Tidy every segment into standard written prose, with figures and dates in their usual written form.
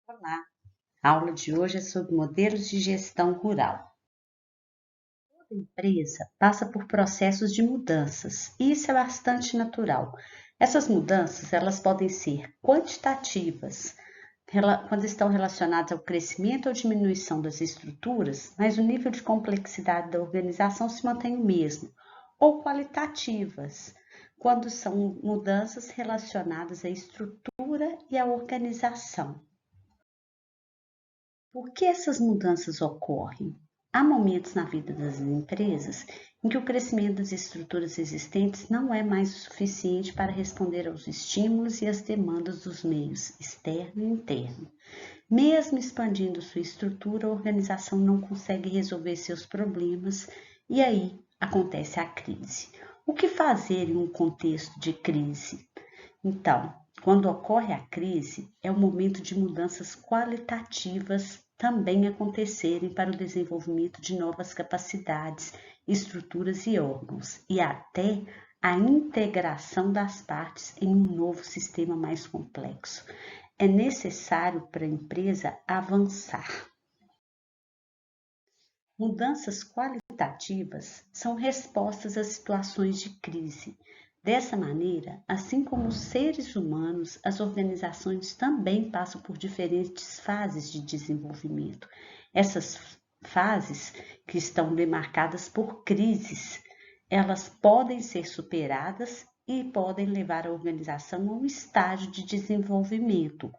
Olá, a aula de hoje é sobre modelos de gestão rural. Toda empresa passa por processos de mudanças e isso é bastante natural. Essas mudanças, elas podem ser quantitativas, quando estão relacionadas ao crescimento ou diminuição das estruturas, mas o nível de complexidade da organização se mantém o mesmo, ou qualitativas, quando são mudanças relacionadas à estrutura e à organização. Por que essas mudanças ocorrem? Há momentos na vida das empresas em que o crescimento das estruturas existentes não é mais o suficiente para responder aos estímulos e às demandas dos meios externo e interno. Mesmo expandindo sua estrutura, a organização não consegue resolver seus problemas e aí acontece a crise. O que fazer em um contexto de crise? Então, quando ocorre a crise, é o momento de mudanças qualitativas também acontecerem para o desenvolvimento de novas capacidades, estruturas e órgãos, e até a integração das partes em um novo sistema mais complexo. É necessário para a empresa avançar. Mudanças qualitativas são respostas a situações de crise. Dessa maneira, assim como os seres humanos, as organizações também passam por diferentes fases de desenvolvimento. Essas fases, que estão demarcadas por crises, elas podem ser superadas e podem levar a organização a um estágio de desenvolvimento,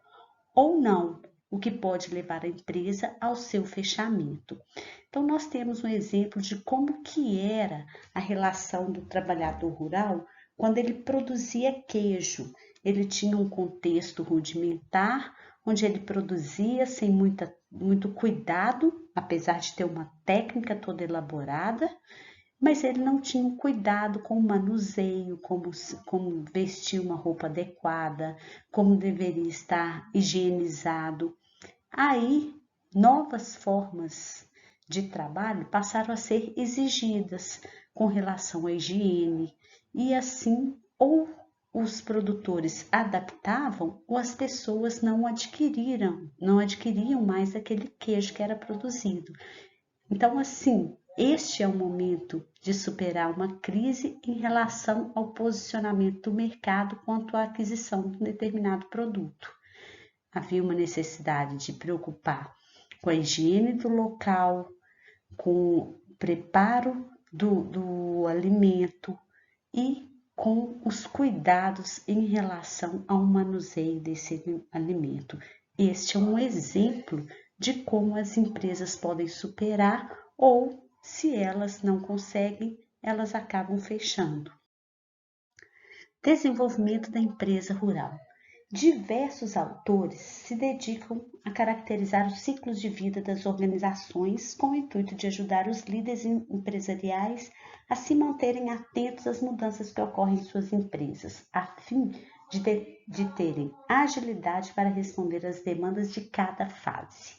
ou não, o que pode levar a empresa ao seu fechamento. Então, nós temos um exemplo de como que era a relação do trabalhador rural quando ele produzia queijo. Ele tinha um contexto rudimentar, onde ele produzia sem muito cuidado, apesar de ter uma técnica toda elaborada, mas ele não tinha um cuidado com o manuseio, como vestir uma roupa adequada, como deveria estar higienizado. Aí, novas formas de trabalho passaram a ser exigidas com relação à higiene, e assim, ou os produtores adaptavam ou as pessoas não adquiriam mais aquele queijo que era produzido. Então, assim, este é o momento de superar uma crise em relação ao posicionamento do mercado quanto à aquisição de um determinado produto. Havia uma necessidade de preocupar com a higiene do local, com o preparo do alimento e com os cuidados em relação ao manuseio desse alimento. Este é um exemplo de como as empresas podem superar ou, se elas não conseguem, elas acabam fechando. Desenvolvimento da empresa rural. Diversos autores se dedicam a caracterizar os ciclos de vida das organizações com o intuito de ajudar os líderes empresariais a se manterem atentos às mudanças que ocorrem em suas empresas, a fim de terem agilidade para responder às demandas de cada fase.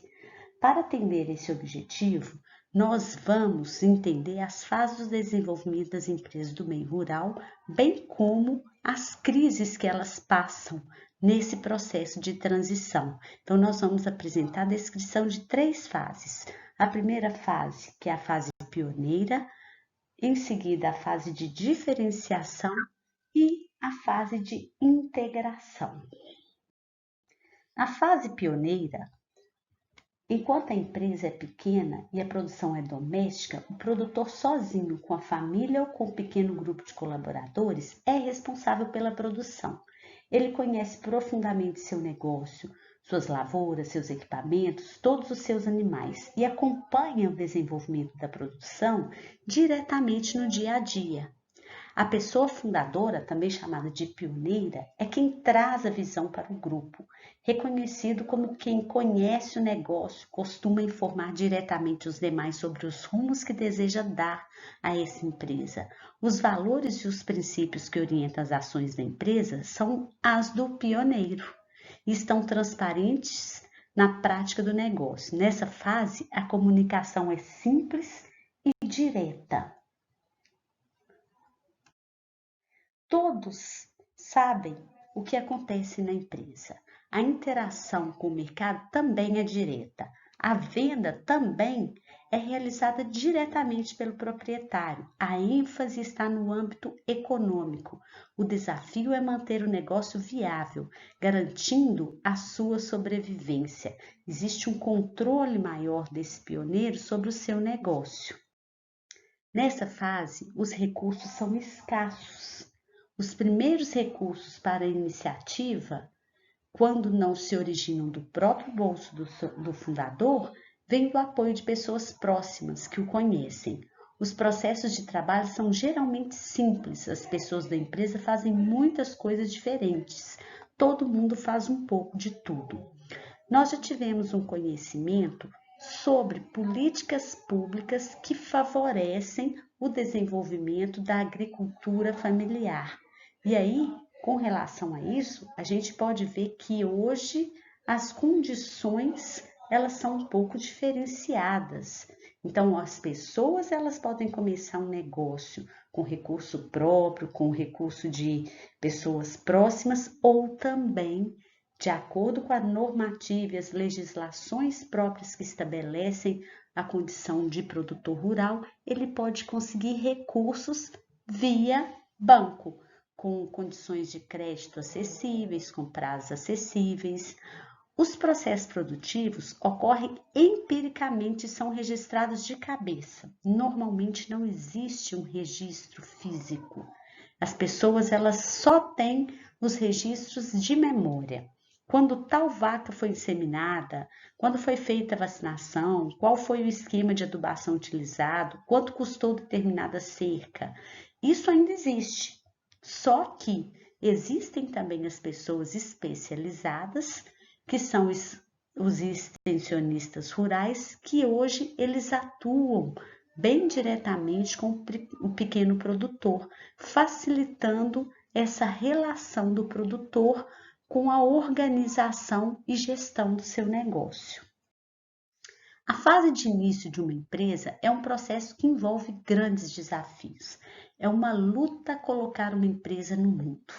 Para atender esse objetivo, nós vamos entender as fases do desenvolvimento das empresas do meio rural, bem como as crises que elas passam nesse processo de transição. Então, nós vamos apresentar a descrição de 3 fases. A primeira fase, que é a fase pioneira, em seguida a fase de diferenciação e a fase de integração. Na fase pioneira, enquanto a empresa é pequena e a produção é doméstica, o produtor sozinho, com a família ou com um pequeno grupo de colaboradores, é responsável pela produção. Ele conhece profundamente seu negócio, suas lavouras, seus equipamentos, todos os seus animais e acompanha o desenvolvimento da produção diretamente no dia a dia. A pessoa fundadora, também chamada de pioneira, é quem traz a visão para o grupo, reconhecido como quem conhece o negócio, costuma informar diretamente os demais sobre os rumos que deseja dar a essa empresa. Os valores e os princípios que orientam as ações da empresa são as do pioneiro e estão transparentes na prática do negócio. Nessa fase, a comunicação é simples e direta. Todos sabem o que acontece na empresa. A interação com o mercado também é direta. A venda também é realizada diretamente pelo proprietário. A ênfase está no âmbito econômico. O desafio é manter o negócio viável, garantindo a sua sobrevivência. Existe um controle maior desse pioneiro sobre o seu negócio. Nessa fase, os recursos são escassos. Os primeiros recursos para a iniciativa, quando não se originam do próprio bolso do fundador, vêm do apoio de pessoas próximas que o conhecem. Os processos de trabalho são geralmente simples, as pessoas da empresa fazem muitas coisas diferentes, todo mundo faz um pouco de tudo. Nós já tivemos um conhecimento sobre políticas públicas que favorecem o desenvolvimento da agricultura familiar. E aí, com relação a isso, a gente pode ver que hoje as condições elas são um pouco diferenciadas. Então, as pessoas elas podem começar um negócio com recurso próprio, com recurso de pessoas próximas ou também de acordo com a normativa e as legislações próprias que estabelecem a condição de produtor rural, ele pode conseguir recursos via banco, com condições de crédito acessíveis, com prazos acessíveis. Os processos produtivos ocorrem empiricamente e são registrados de cabeça. Normalmente não existe um registro físico. As pessoas elas só têm os registros de memória. Quando tal vaca foi inseminada, quando foi feita a vacinação, qual foi o esquema de adubação utilizado, quanto custou determinada cerca. Isso ainda existe. Só que existem também as pessoas especializadas, que são os extensionistas rurais, que hoje eles atuam bem diretamente com o pequeno produtor, facilitando essa relação do produtor com a organização e gestão do seu negócio. A fase de início de uma empresa é um processo que envolve grandes desafios. É uma luta colocar uma empresa no mundo.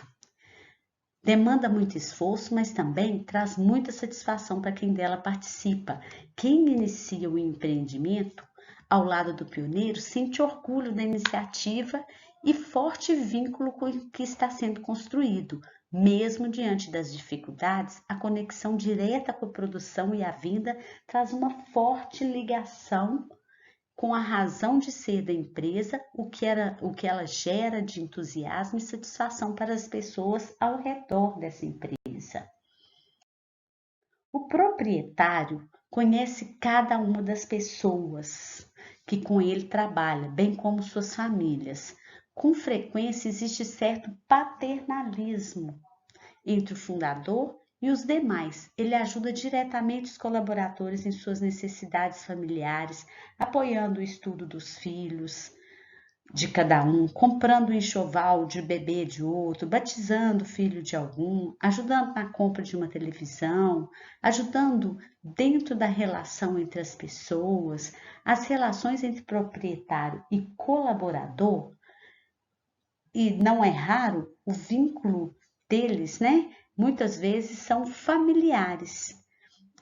Demanda muito esforço, mas também traz muita satisfação para quem dela participa. Quem inicia o empreendimento ao lado do pioneiro sente orgulho da iniciativa e forte vínculo com o que está sendo construído. Mesmo diante das dificuldades, a conexão direta com a produção e a venda traz uma forte ligação com a razão de ser da empresa, o que ela gera de entusiasmo e satisfação para as pessoas ao redor dessa empresa. O proprietário conhece cada uma das pessoas que com ele trabalha, bem como suas famílias. Com frequência existe certo paternalismo entre o fundador e os demais. Ele ajuda diretamente os colaboradores em suas necessidades familiares, apoiando o estudo dos filhos de cada um, comprando o enxoval de bebê de outro, batizando o filho de algum, ajudando na compra de uma televisão, ajudando dentro da relação entre as pessoas, as relações entre proprietário e colaborador. E não é raro o vínculo deles, né? Muitas vezes são familiares.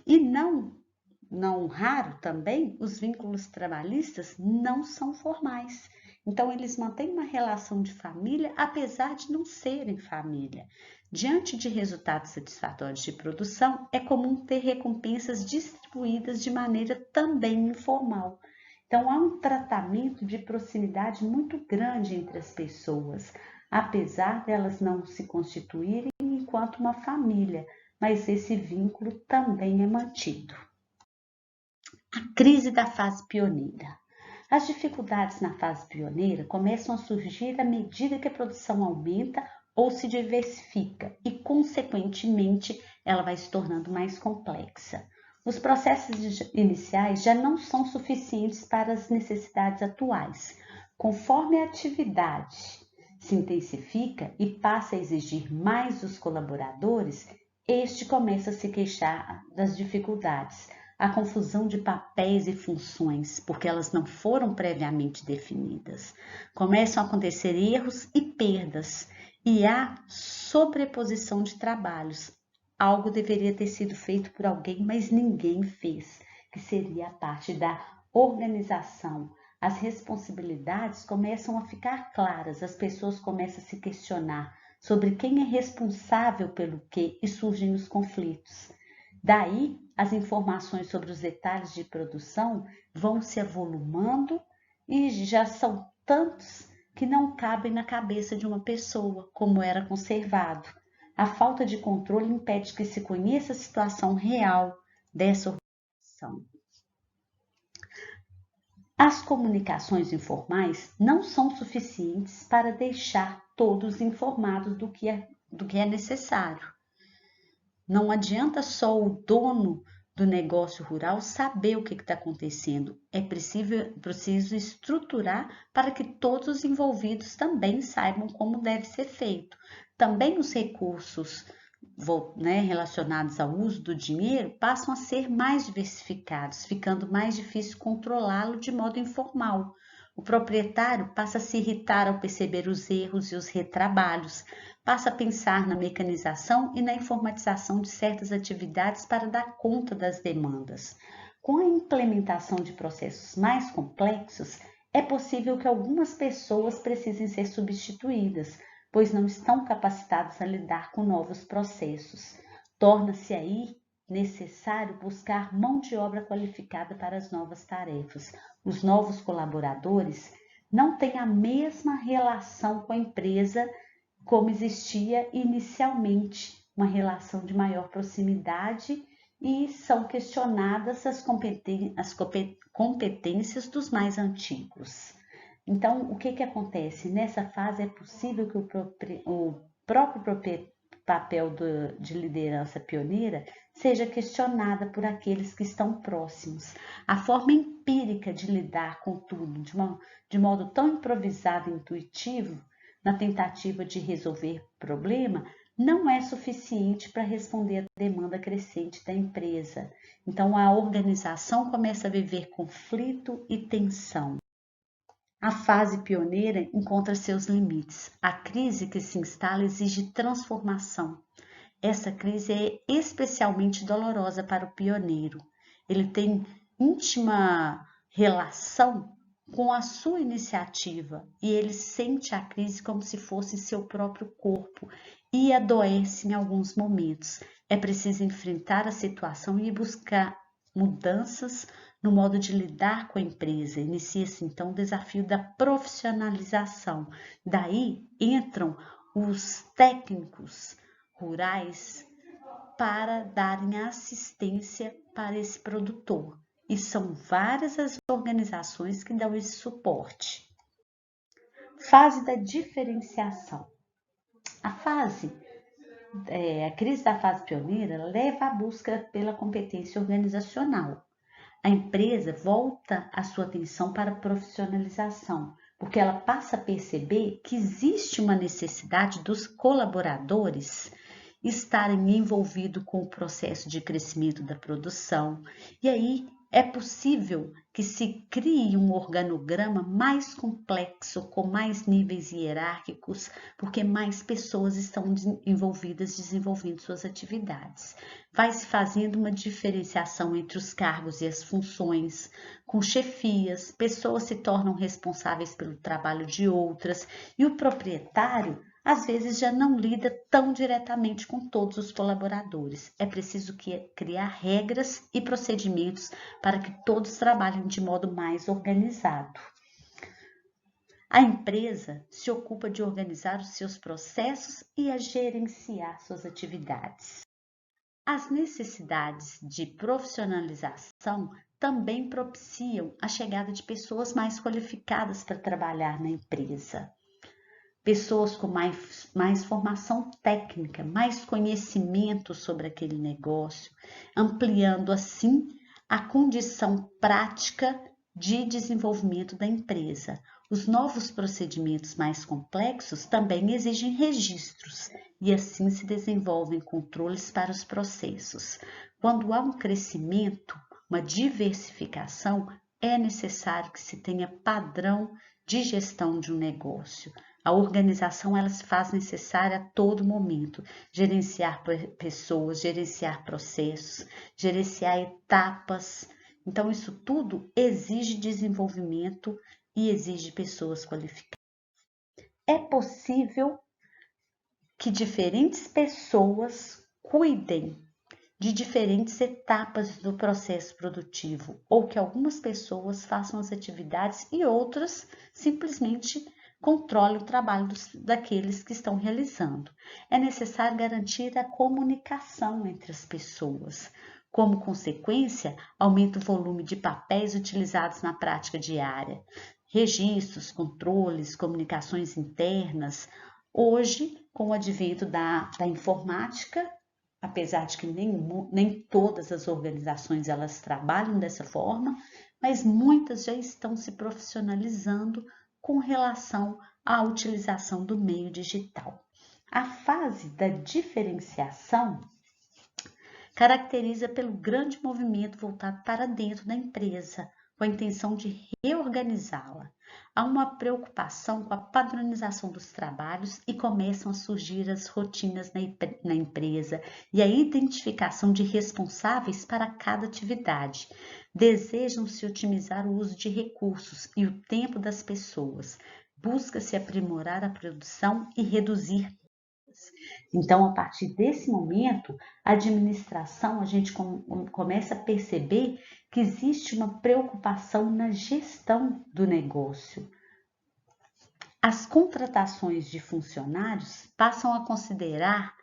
E não raro também, os vínculos trabalhistas não são formais. Então, eles mantêm uma relação de família, apesar de não serem família. Diante de resultados satisfatórios de produção, é comum ter recompensas distribuídas de maneira também informal. Então, há um tratamento de proximidade muito grande entre as pessoas, apesar delas não se constituírem enquanto uma família, mas esse vínculo também é mantido. A crise da fase pioneira. As dificuldades na fase pioneira começam a surgir à medida que a produção aumenta ou se diversifica e, consequentemente, ela vai se tornando mais complexa. Os processos iniciais já não são suficientes para as necessidades atuais. Conforme a atividade se intensifica e passa a exigir mais dos colaboradores, este começa a se queixar das dificuldades, a confusão de papéis e funções, porque elas não foram previamente definidas. Começam a acontecer erros e perdas, e há sobreposição de trabalhos, algo deveria ter sido feito por alguém, mas ninguém fez, que seria a parte da organização. As responsabilidades começam a ficar claras, as pessoas começam a se questionar sobre quem é responsável pelo quê e surgem os conflitos. Daí, as informações sobre os detalhes de produção vão se avolumando e já são tantos que não cabem na cabeça de uma pessoa, como era conservado. A falta de controle impede que se conheça a situação real dessa organização. As comunicações informais não são suficientes para deixar todos informados do que é necessário. Não adianta só o dono do negócio rural saber o que está acontecendo. É preciso estruturar para que todos os envolvidos também saibam como deve ser feito. Também os recursos relacionados ao uso do dinheiro passam a ser mais diversificados, ficando mais difícil controlá-lo de modo informal. O proprietário passa a se irritar ao perceber os erros e os retrabalhos, passa a pensar na mecanização e na informatização de certas atividades para dar conta das demandas. Com a implementação de processos mais complexos, é possível que algumas pessoas precisem ser substituídas, pois não estão capacitadas a lidar com novos processos. Torna-se aí necessário buscar mão de obra qualificada para as novas tarefas. Os novos colaboradores não têm a mesma relação com a empresa como existia inicialmente, uma relação de maior proximidade, e são questionadas as competências dos mais antigos. Então, o que acontece? Nessa fase é possível que o próprio papel de liderança pioneira seja questionada por aqueles que estão próximos. A forma empírica de lidar com tudo de modo tão improvisado e intuitivo, na tentativa de resolver problema, não é suficiente para responder à demanda crescente da empresa. Então, a organização começa a viver conflito e tensão. A fase pioneira encontra seus limites. A crise que se instala exige transformação. Essa crise é especialmente dolorosa para o pioneiro. Ele tem íntima relação com a sua iniciativa e ele sente a crise como se fosse seu próprio corpo e adoece em alguns momentos. É preciso enfrentar a situação e buscar mudanças no modo de lidar com a empresa. Inicia-se então o desafio da profissionalização. Daí entram os técnicos rurais para darem assistência para esse produtor. E são várias as organizações que dão esse suporte. Fase da diferenciação. A crise da fase pioneira leva à busca pela competência organizacional. A empresa volta a sua atenção para a profissionalização, porque ela passa a perceber que existe uma necessidade dos colaboradores estarem envolvidos com o processo de crescimento da produção. E aí é possível que se crie um organograma mais complexo, com mais níveis hierárquicos, porque mais pessoas estão envolvidas desenvolvendo suas atividades. Vai se fazendo uma diferenciação entre os cargos e as funções, com chefias, pessoas se tornam responsáveis pelo trabalho de outras, e o proprietário às vezes já não lida tão diretamente com todos os colaboradores. É preciso criar regras e procedimentos para que todos trabalhem de modo mais organizado. A empresa se ocupa de organizar os seus processos e a gerenciar suas atividades. As necessidades de profissionalização também propiciam a chegada de pessoas mais qualificadas para trabalhar na empresa. Pessoas com mais formação técnica, mais conhecimento sobre aquele negócio, ampliando assim a condição prática de desenvolvimento da empresa. Os novos procedimentos mais complexos também exigem registros e assim se desenvolvem controles para os processos. Quando há um crescimento, uma diversificação, é necessário que se tenha padrão de gestão de um negócio. A organização ela se faz necessária a todo momento. Gerenciar pessoas, gerenciar processos, gerenciar etapas. Então, isso tudo exige desenvolvimento e exige pessoas qualificadas. É possível que diferentes pessoas cuidem de diferentes etapas do processo produtivo, ou que algumas pessoas façam as atividades e outras simplesmente controlem o trabalho daqueles que estão realizando. É necessário garantir a comunicação entre as pessoas. Como consequência, aumenta o volume de papéis utilizados na prática diária. Registros, controles, comunicações internas. Hoje, com o advento da informática, apesar de que nem todas as organizações elas trabalham dessa forma, mas muitas já estão se profissionalizando com relação à utilização do meio digital. A fase da diferenciação caracteriza pelo grande movimento voltado para dentro da empresa, com a intenção de reorganizá-la. Há uma preocupação com a padronização dos trabalhos e começam a surgir as rotinas na empresa e a identificação de responsáveis para cada atividade. Desejam-se otimizar o uso de recursos e o tempo das pessoas. Busca-se aprimorar a produção e reduzir. Então, a partir desse momento, a administração, a gente começa a perceber que existe uma preocupação na gestão do negócio. As contratações de funcionários passam a considerar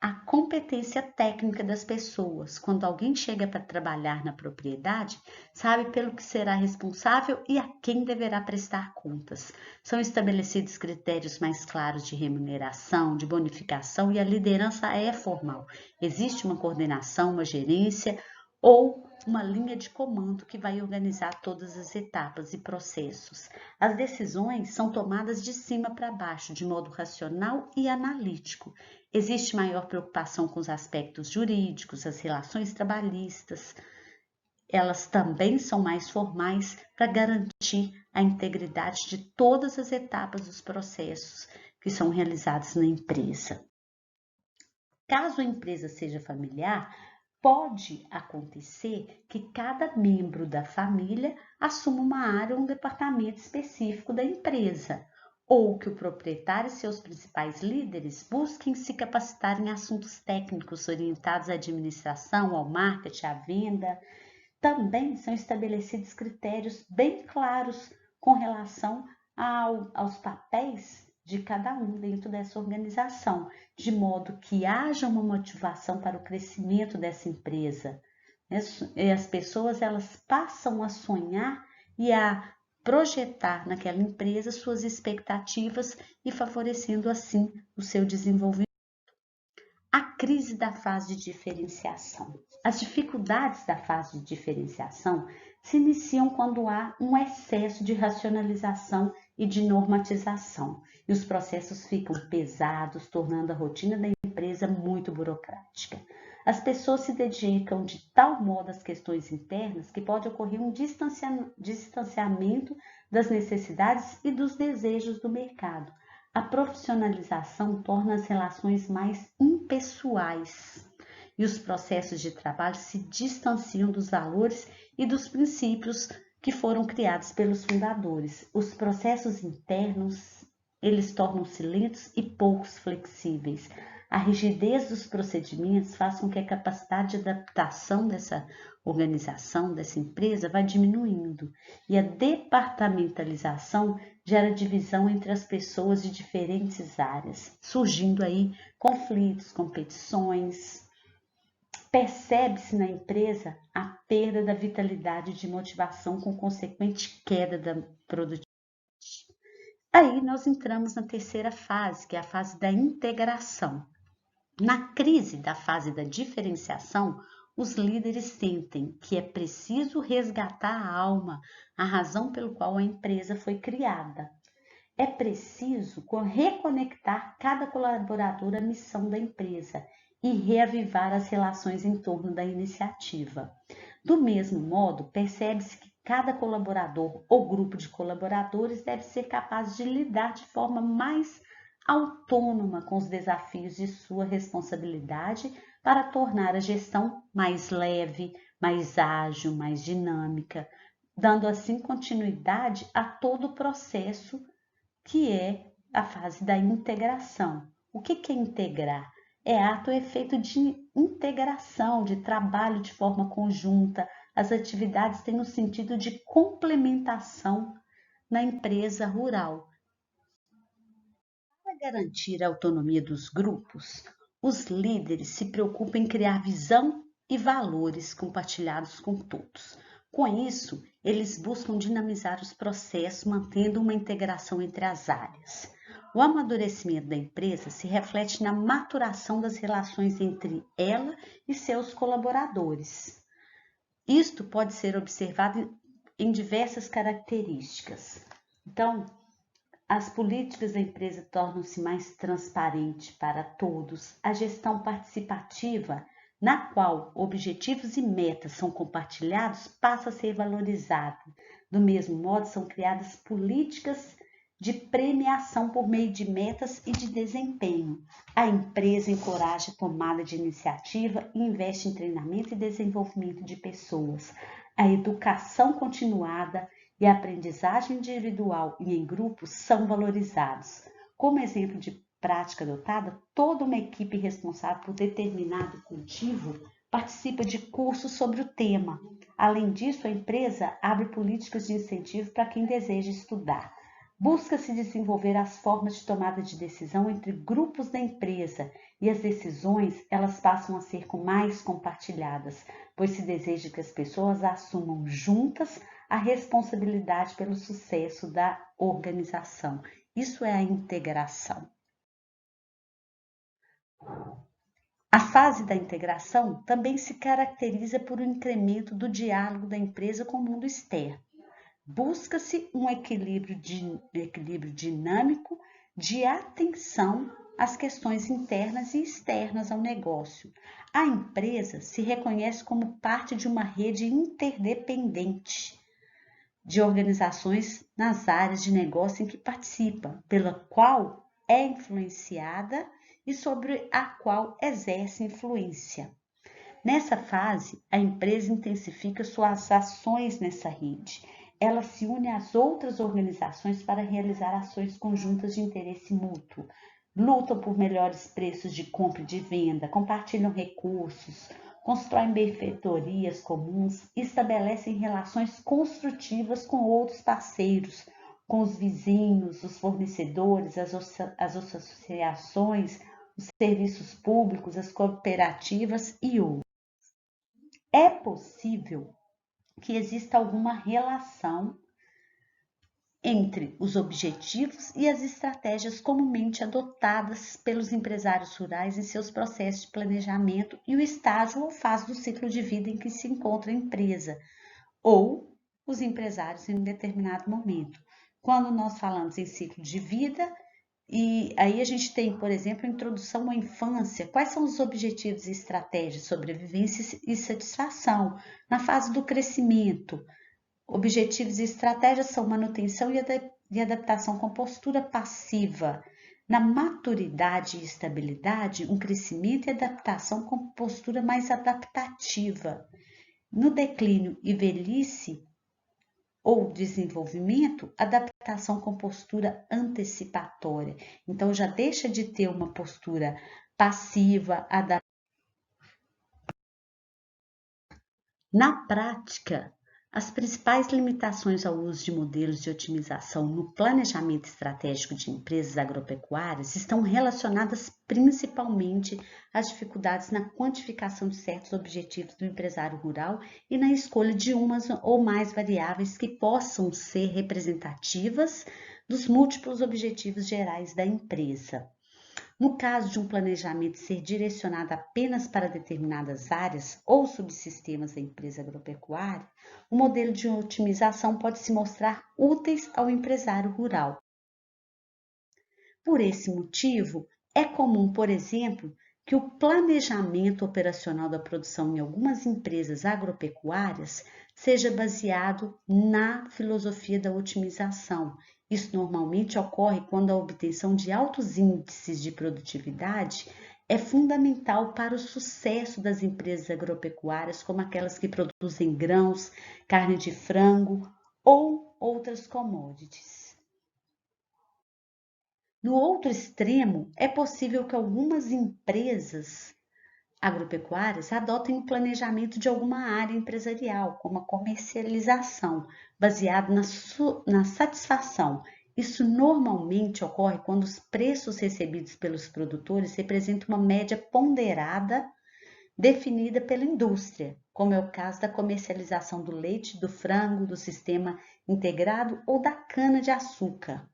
a competência técnica das pessoas. Quando alguém chega para trabalhar na propriedade, sabe pelo que será responsável e a quem deverá prestar contas. São estabelecidos critérios mais claros de remuneração, de bonificação e a liderança é formal. Existe uma coordenação, uma gerência ou uma linha de comando que vai organizar todas as etapas e processos. As decisões são tomadas de cima para baixo, de modo racional e analítico. Existe maior preocupação com os aspectos jurídicos, as relações trabalhistas. Elas também são mais formais para garantir a integridade de todas as etapas dos processos que são realizados na empresa. Caso a empresa seja familiar, pode acontecer que cada membro da família assuma uma área ou um departamento específico da empresa, ou que o proprietário e seus principais líderes busquem se capacitar em assuntos técnicos orientados à administração, ao marketing, à venda. Também são estabelecidos critérios bem claros com relação aos papéis de cada um dentro dessa organização, de modo que haja uma motivação para o crescimento dessa empresa. As pessoas elas passam a sonhar e a projetar naquela empresa suas expectativas e favorecendo assim o seu desenvolvimento. A crise da fase de diferenciação. As dificuldades da fase de diferenciação se iniciam quando há um excesso de racionalização e de normatização, e os processos ficam pesados, tornando a rotina da empresa muito burocrática. As pessoas se dedicam de tal modo às questões internas que pode ocorrer um distanciamento das necessidades e dos desejos do mercado. A profissionalização torna as relações mais impessoais e os processos de trabalho se distanciam dos valores e dos princípios que foram criados pelos fundadores. Os processos internos, eles tornam-se lentos e pouco flexíveis. A rigidez dos procedimentos faz com que a capacidade de adaptação dessa organização, dessa empresa, vá diminuindo. E a departamentalização gera divisão entre as pessoas de diferentes áreas, surgindo aí conflitos, competições. Percebe-se na empresa a perda da vitalidade de motivação com consequente queda da produtividade. Aí nós entramos na terceira fase, que é a fase da integração. Na crise da fase da diferenciação, os líderes sentem que é preciso resgatar a alma, a razão pelo qual a empresa foi criada. É preciso reconectar cada colaborador à missão da empresa e reavivar as relações em torno da iniciativa. Do mesmo modo, percebe-se que Cada colaborador ou grupo de colaboradores deve ser capaz de lidar de forma mais autônoma com os desafios de sua responsabilidade para tornar a gestão mais leve, mais ágil, mais dinâmica, dando assim continuidade a todo o processo que é a fase da integração. O que é integrar? É ato ou efeito de integração, de trabalho de forma conjunta. As atividades têm o sentido de complementação na empresa rural. Para garantir a autonomia dos grupos, os líderes se preocupam em criar visão e valores compartilhados com todos. Com isso, eles buscam dinamizar os processos, mantendo uma integração entre as áreas. O amadurecimento da empresa se reflete na maturação das relações entre ela e seus colaboradores. Isto pode ser observado em diversas características. Então, as políticas da empresa tornam-se mais transparentes para todos. A gestão participativa, na qual objetivos e metas são compartilhados, passa a ser valorizada. Do mesmo modo, são criadas políticas de premiação por meio de metas e de desempenho. A empresa encoraja a tomada de iniciativa e investe em treinamento e desenvolvimento de pessoas. A educação continuada e a aprendizagem individual e em grupos são valorizados. Como exemplo de prática adotada, toda uma equipe responsável por determinado cultivo participa de cursos sobre o tema. Além disso, a empresa abre políticas de incentivo para quem deseja estudar. Busca-se desenvolver as formas de tomada de decisão entre grupos da empresa e as decisões elas passam a ser mais compartilhadas, pois se deseja que as pessoas assumam juntas a responsabilidade pelo sucesso da organização. Isso é a integração. A fase da integração também se caracteriza por um incremento do diálogo da empresa com o mundo externo. Busca-se um equilíbrio dinâmico de atenção às questões internas e externas ao negócio. A empresa se reconhece como parte de uma rede interdependente de organizações nas áreas de negócio em que participa, pela qual é influenciada e sobre a qual exerce influência. Nessa fase, a empresa intensifica suas ações nessa rede. Ela se une às outras organizações para realizar ações conjuntas de interesse mútuo. Lutam por melhores preços de compra e de venda, compartilham recursos, constroem benfeitorias comuns e estabelecem relações construtivas com outros parceiros, com os vizinhos, os fornecedores, as associações, os serviços públicos, as cooperativas e outros. É possível que exista alguma relação entre os objetivos e as estratégias comumente adotadas pelos empresários rurais em seus processos de planejamento e o estágio ou fase do ciclo de vida em que se encontra a empresa ou os empresários em um determinado momento. Quando nós falamos em ciclo de vida, e aí a gente tem, por exemplo, a introdução à infância. Quais são os objetivos e estratégias? Sobrevivência e satisfação. Na fase do crescimento, objetivos e estratégias são manutenção e adaptação com postura passiva. Na maturidade e estabilidade, um crescimento e adaptação com postura mais adaptativa. No declínio e velhice, ou desenvolvimento, adaptação com postura antecipatória. Então, já deixa de ter uma postura passiva, Na prática, as principais limitações ao uso de modelos de otimização no planejamento estratégico de empresas agropecuárias estão relacionadas principalmente às dificuldades na quantificação de certos objetivos do empresário rural e na escolha de umas ou mais variáveis que possam ser representativas dos múltiplos objetivos gerais da empresa. No caso de um planejamento ser direcionado apenas para determinadas áreas ou subsistemas da empresa agropecuária, o modelo de otimização pode se mostrar úteis ao empresário rural. Por esse motivo, é comum, por exemplo, que o planejamento operacional da produção em algumas empresas agropecuárias seja baseado na filosofia da otimização. Isso normalmente ocorre quando a obtenção de altos índices de produtividade é fundamental para o sucesso das empresas agropecuárias, como aquelas que produzem grãos, carne de frango ou outras commodities. No outro extremo, é possível que algumas empresas agropecuárias adotem o planejamento de alguma área empresarial, como a comercialização, baseado na satisfação. Isso normalmente ocorre quando os preços recebidos pelos produtores representam uma média ponderada definida pela indústria, como é o caso da comercialização do leite, do frango, do sistema integrado ou da cana-de-açúcar.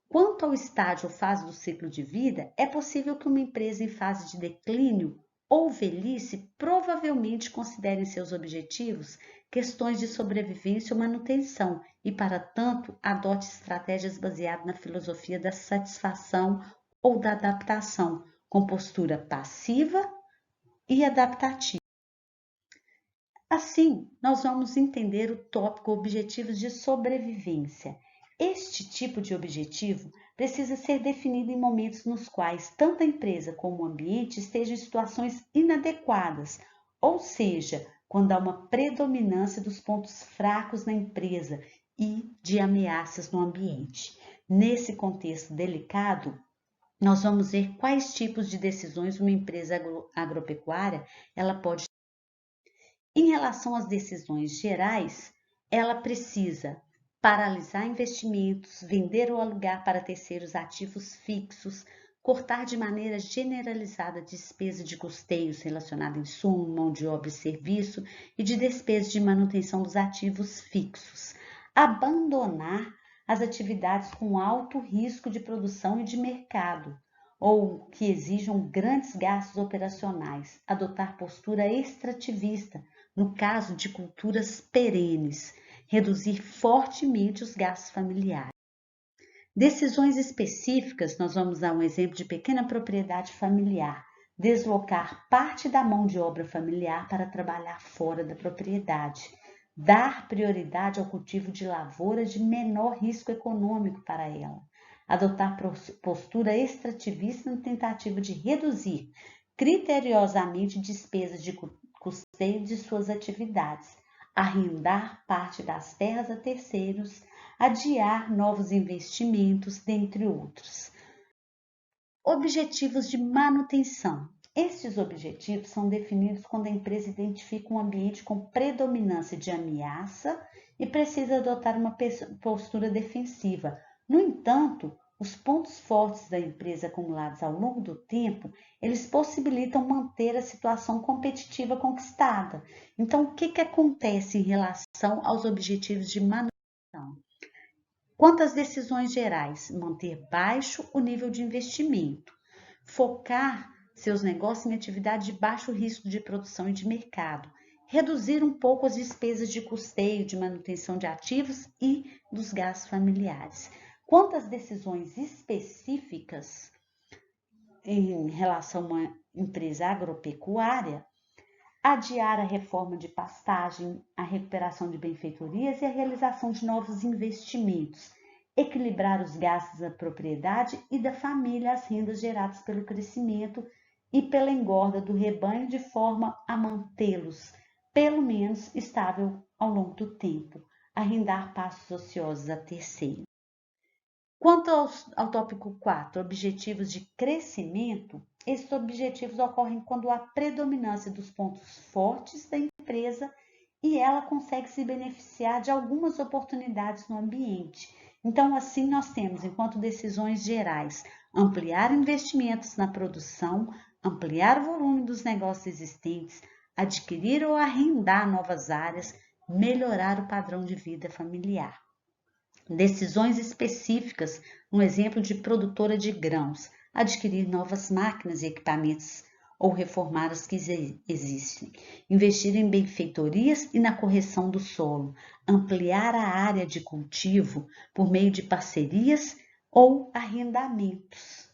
Quanto ao estágio ou fase do ciclo de vida, é possível que uma empresa em fase de declínio ou velhice provavelmente considere em seus objetivos questões de sobrevivência ou manutenção e, para tanto, adote estratégias baseadas na filosofia da satisfação ou da adaptação, com postura passiva e adaptativa. Assim, nós vamos entender o tópico objetivos de sobrevivência. Este tipo de objetivo precisa ser definido em momentos nos quais tanto a empresa como o ambiente estejam em situações inadequadas, ou seja, quando há uma predominância dos pontos fracos na empresa e de ameaças no ambiente. Nesse contexto delicado, nós vamos ver quais tipos de decisões uma empresa agropecuária ela pode. Em relação às decisões gerais, ela precisa paralisar investimentos, vender ou alugar para terceiros ativos fixos, cortar de maneira generalizada a despesa de custeios relacionada a insumo, mão de obra e serviço e de despesa de manutenção dos ativos fixos, abandonar as atividades com alto risco de produção e de mercado, ou que exijam grandes gastos operacionais, adotar postura extrativista, no caso de culturas perenes, reduzir fortemente os gastos familiares. Decisões específicas, nós vamos dar um exemplo de pequena propriedade familiar, deslocar parte da mão de obra familiar para trabalhar fora da propriedade, dar prioridade ao cultivo de lavoura de menor risco econômico para ela, adotar postura extrativista na tentativa de reduzir criteriosamente despesas de custeio de suas atividades, arrendar parte das terras a terceiros, adiar novos investimentos, dentre outros. Objetivos de manutenção. Estes objetivos são definidos quando a empresa identifica um ambiente com predominância de ameaça e precisa adotar uma postura defensiva. No entanto, os pontos fortes da empresa acumulados ao longo do tempo, eles possibilitam manter a situação competitiva conquistada. Então, o que acontece em relação aos objetivos de manutenção? Quanto às decisões gerais, manter baixo o nível de investimento, focar seus negócios em atividade de baixo risco de produção e de mercado, reduzir um pouco as despesas de custeio, de manutenção de ativos e dos gastos familiares. Quanto às decisões específicas em relação a uma empresa agropecuária, adiar a reforma de pastagem, a recuperação de benfeitorias e a realização de novos investimentos, equilibrar os gastos da propriedade e da família às rendas geradas pelo crescimento e pela engorda do rebanho de forma a mantê-los, pelo menos, estável ao longo do tempo, arrendar pastos ociosos a terceiro. Quanto ao tópico 4, objetivos de crescimento, esses objetivos ocorrem quando há predominância dos pontos fortes da empresa e ela consegue se beneficiar de algumas oportunidades no ambiente. Então, assim, nós temos, enquanto decisões gerais, ampliar investimentos na produção, ampliar o volume dos negócios existentes, adquirir ou arrendar novas áreas, melhorar o padrão de vida familiar. Decisões específicas, um exemplo de produtora de grãos, adquirir novas máquinas e equipamentos ou reformar as que existem, investir em benfeitorias e na correção do solo, ampliar a área de cultivo por meio de parcerias ou arrendamentos.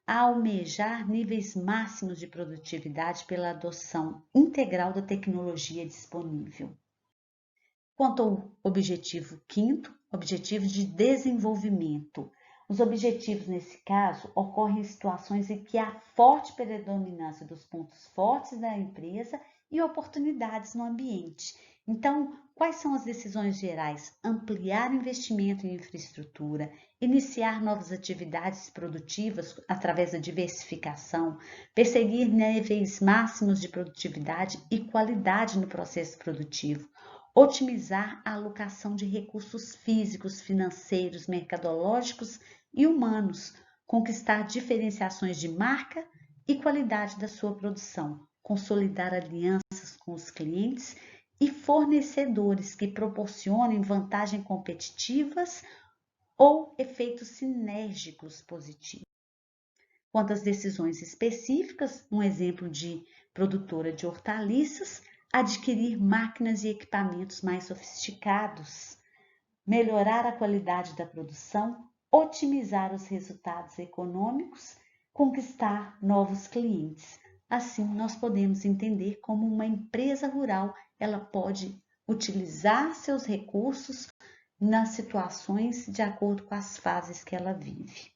a almejar níveis máximos de produtividade pela adoção integral da tecnologia disponível. Quanto ao objetivo quinto, objetivo de desenvolvimento. Os objetivos, nesse caso, ocorrem em situações em que há forte predominância dos pontos fortes da empresa e oportunidades no ambiente. Então, quais são as decisões gerais? Ampliar investimento em infraestrutura, iniciar novas atividades produtivas através da diversificação, perseguir níveis máximos de produtividade e qualidade no processo produtivo, otimizar a alocação de recursos físicos, financeiros, mercadológicos e humanos, conquistar diferenciações de marca e qualidade da sua produção, consolidar alianças com os clientes e fornecedores que proporcionem vantagens competitivas ou efeitos sinérgicos positivos. Quanto às decisões específicas, um exemplo de produtora de hortaliças, adquirir máquinas e equipamentos mais sofisticados, melhorar a qualidade da produção, otimizar os resultados econômicos, conquistar novos clientes. Assim, nós podemos entender como uma empresa rural ela pode utilizar seus recursos nas situações de acordo com as fases que ela vive.